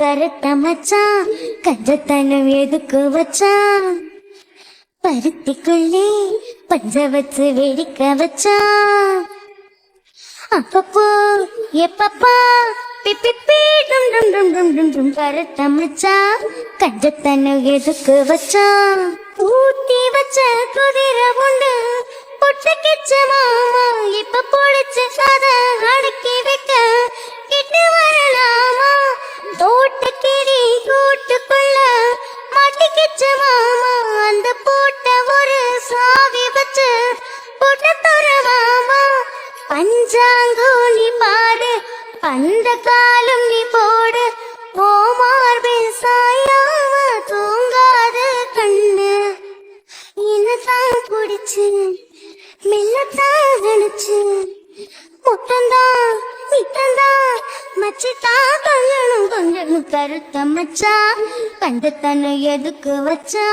கருத்த மச்சான் கஞ்சத்தனம் எதுக்கு வச்சான் பருத்திக்குள்ளே பஞ்ச வச்சு வெடிக்க வச்சான் அப்பப்போ எப்பப்பா பிப்பி டும் டும் டும் டும் டும் டும் கருத்த மச்சான் கஞ்சத்தனம் எதுக்கு வச்சான் ஊட்டி வச்ச குதிரை உண்டு பொட்டுக்கிச்ச மாமா இப்ப பொடிச்சு அத அடக்கி வைக்க கிட்டு வரலாமா தோட்டக்கிளி கூட்டுக்குள்ள மாட்டிக்கிச்ச மாமா அந்த போட்ட ஒரு சாவி வச்சு போட்ட துறவாமா பஞ்சாங்கூலி பாரு அந்த காலம் நீ போடு ஓ மார்பில் சாயாம தூங்காத கண்ணு என்னதான் குடிச்சு மெல்லத்தான் நினைச்சு முட்டந்தான் மிட்டந்தான் மச்சிதான் கல்யாணம் கொஞ்சம் கருத்த மச்சா கண்டத்தனை எதுக்கு வச்சா